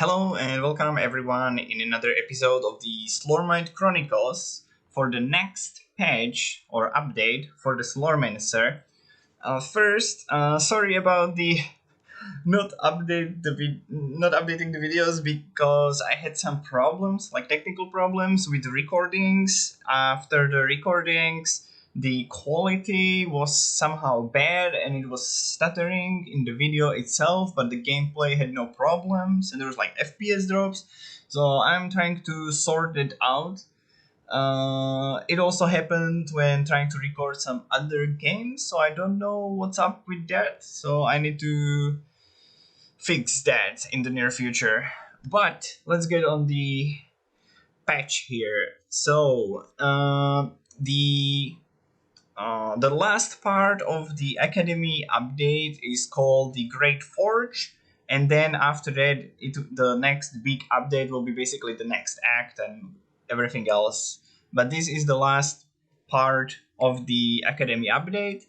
Hello and welcome everyone in another episode of the Slormite Chronicles for the next patch or update for the Slormancer. First, sorry about the not updating the videos because I had some problems, like technical problems with the recordings. After the recordings, the quality was somehow bad and it was stuttering in the video itself, but the gameplay had no problems and there was like FPS drops. So I'm trying to sort it out. It also happened when trying to record some other games, so I don't know what's up with that. So I need to fix that in the near future. But let's get on the patch here. So the last part of the Academy update is called the Great Forge, and then after that, the next big update will be basically the next act and everything else. But this is the last part of the Academy update.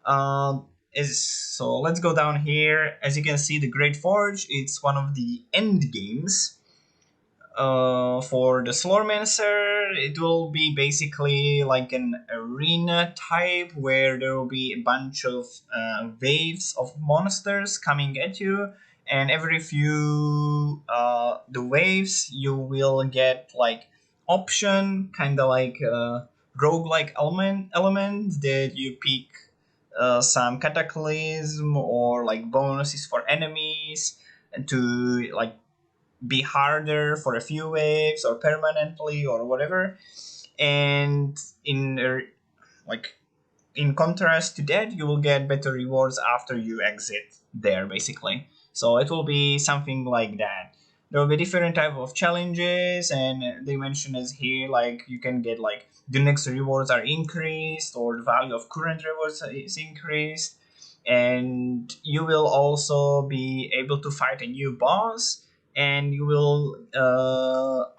So let's go down here. As you can see, the Great Forge, it's one of the end games. For the Slormancer, it will be basically like an arena type where there will be a bunch of waves of monsters coming at you, and every few the waves you will get like option, kind of like roguelike element that you pick some cataclysm or like bonuses for enemies and to like be harder for a few waves or permanently or whatever. And like in contrast to that, you will get better rewards after you exit there, basically. So it will be something like that. There will be different type of challenges, and they mention as here like you can get like the next rewards are increased or the value of current rewards is increased, and you will also be able to fight a new boss, and you will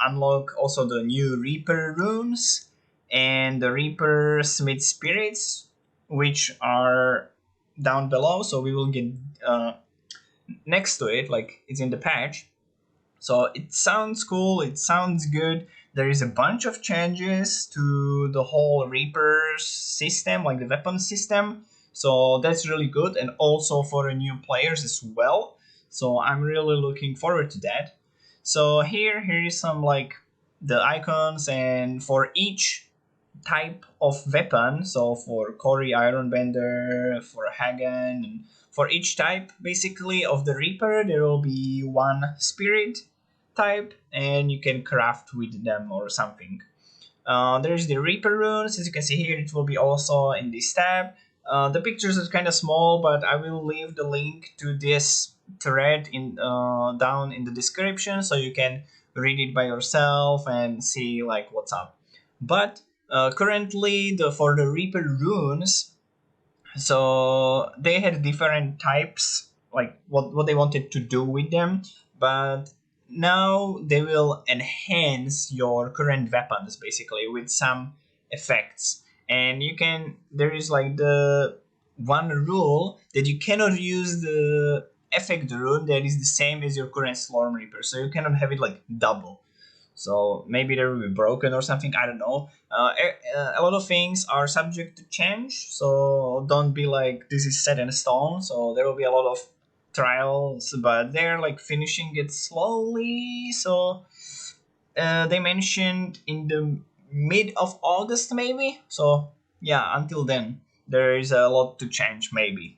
unlock also the new Reaper runes and the Reaper Smith spirits, which are down below. So we will get next to it, like it's in the patch. So it sounds cool, it sounds good. There is a bunch of changes to the whole Reaper system, like the weapon system. So that's really good, and also for the new players as well. So I'm really looking forward to that. So here is some like the icons, and for each type of weapon, so for Cory Ironbender, for Hagen, and for each type basically of the Reaper, there will be one spirit type, and you can craft with them or something. There's the Reaper runes, as you can see here, it will be also in this tab. The pictures are kind of small, but I will leave the link to this thread in down in the description, so you can read it by yourself and see like what's up. But currently, for the Reaper runes, so they had different types, like what they wanted to do with them, but now they will enhance your current weapons basically with some effects. And there is like the one rule that you cannot use the effect rune that is the same as your current Slorm Reaper, so you cannot have it like double. So maybe they will be broken or something, I don't know. A lot of things are subject to change, so don't be like this is set in stone. So there will be a lot of trials, but they're like finishing it slowly. So they mentioned in the mid of August maybe. So yeah, until then there is a lot to change maybe.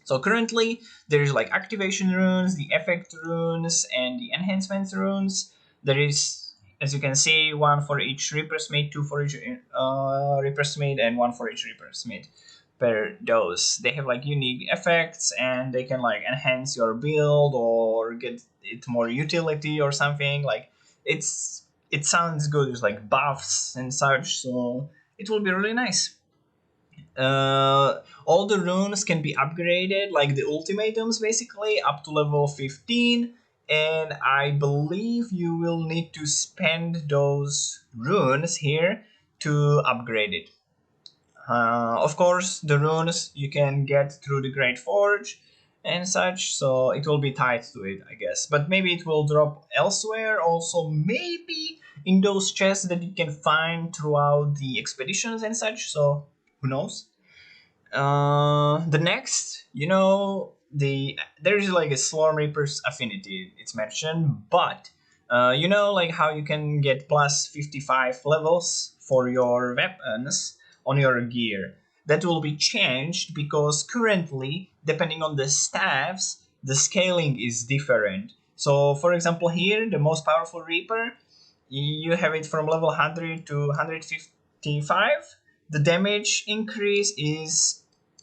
So currently there is like activation runes, the effect runes, and the enhancement runes. There is, as you can see, one for each Reaper Smith, two for each Reaper Smith, and one for each Reaper Smith per dose. They have like unique effects, and they can like enhance your build or get it more utility or something. Like it sounds good. It's like buffs and such, so it will be really nice. All the runes can be upgraded, like the ultimatums, basically up to level 15, and I believe you will need to spend those runes here to upgrade it. Of course, the runes you can get through the Great Forge, and such, so it will be tied to it, I guess. But maybe it will drop elsewhere also, maybe in those chests that you can find throughout the expeditions and such, so who knows. The next, there's like a Slorm Reaper's affinity, it's mentioned, but like how you can get plus 55 levels for your weapons on your gear. That will be changed because currently, depending on the staffs, the scaling is different. So, for example, here, the most powerful Reaper, you have it from level 100 to 155. The damage increase is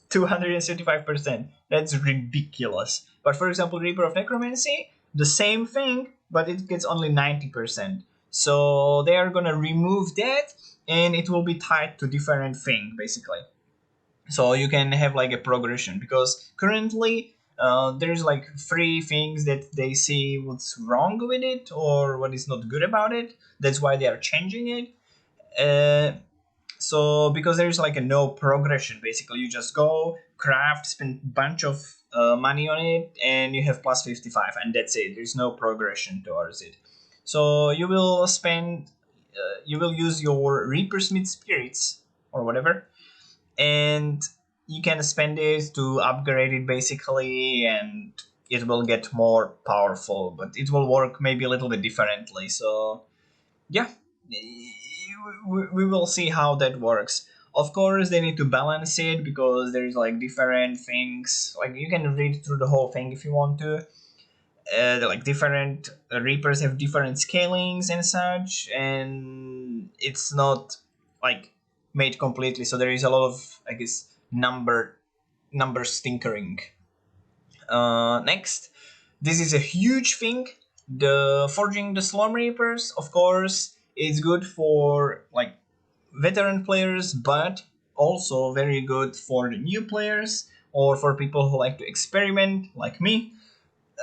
275%. That's ridiculous. But for example, Reaper of Necromancy, the same thing, but it gets only 90%. So they are gonna remove that, and it will be tied to different thing basically. So you can have like a progression, because currently there's like three things that they see what's wrong with it or what is not good about it. That's why they are changing it. So because there's like a no progression, basically you just go craft, spend bunch of money on it, and you have plus 55, and that's it. There's no progression towards it. So you will use your Reaper Smith spirits or whatever, and you can spend it to upgrade it basically, and it will get more powerful, but it will work maybe a little bit differently. So yeah, we will see how that works. Of course, they need to balance it because there's like different things. Like you can read through the whole thing if you want to. Like different reapers have different scalings and such, and it's not like made completely. So there is a lot of, I guess, numbers tinkering. Next, this is a huge thing. The forging the Slorm Reapers, of course, is good for like veteran players, but also very good for the new players or for people who like to experiment, like me.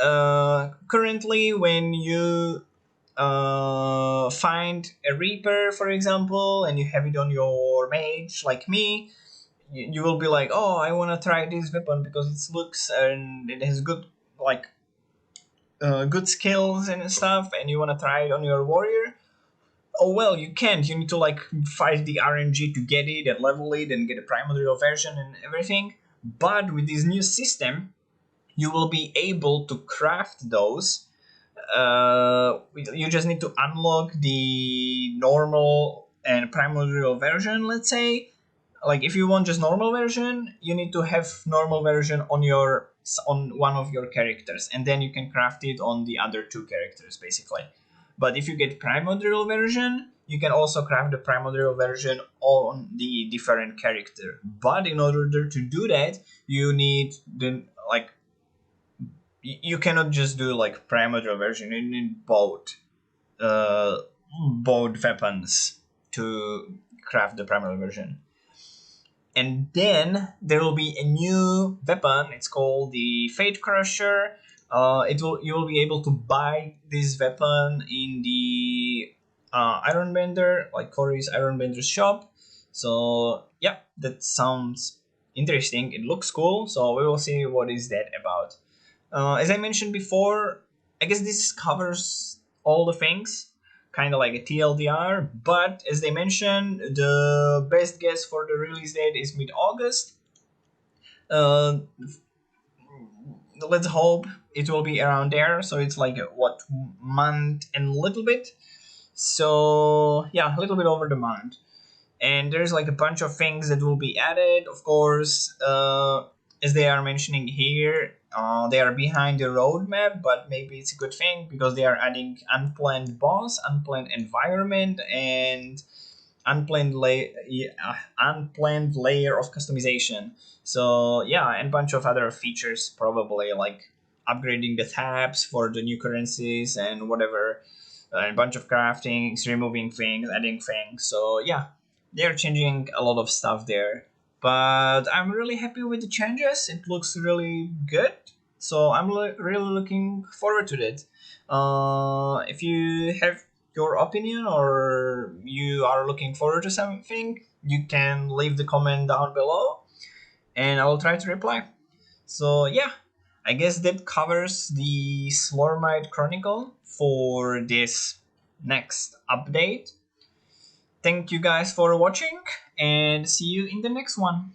Currently, when you find a Reaper, for example, and you have it on your mage, like me, you will be like, oh, I want to try this weapon because it looks and it has good skills and stuff, and you want to try it on your warrior. Oh well, you can't. You need to like fight the RNG to get it and level it and get a primordial version and everything. But with this new system, you will be able to craft those. You just need to unlock the normal and primordial version, let's say. Like if you want just normal version, you need to have normal version on one of your characters, and then you can craft it on the other two characters basically. But if you get primordial version, you can also craft the primordial version on the different character. But in order to do that, you need the like you cannot just do like primordial version. You need uh, both weapons to craft the primordial version. And then there will be a new weapon. It's called the Fate Crusher. You will be able to buy this weapon in the Ironbender, like Corey's Ironbender's shop. So yeah, that sounds interesting. It looks cool. So we will see what is that about. As I mentioned before, I guess this covers all the things, kind of like a TLDR. But as they mentioned, the best guess for the release date is mid-August. Uh, let's hope it will be around there. So it's like what, month and a little bit. So yeah, a little bit over the month. And there's like a bunch of things that will be added. Of course, as they are mentioning here, they are behind the roadmap, but maybe it's a good thing because they are adding unplanned boss, unplanned environment, and unplanned layer of customization. So yeah, and a bunch of other features probably, like upgrading the tabs for the new currencies and whatever, and a bunch of craftings, removing things, adding things. So yeah, they're changing a lot of stuff there. But I'm really happy with the changes. It looks really good. So I'm really looking forward to that. If you have your opinion or you are looking forward to something, you can leave the comment down below and I will try to reply. So yeah, I guess that covers the Slormite Chronicle for this next update. Thank you guys for watching and see you in the next one.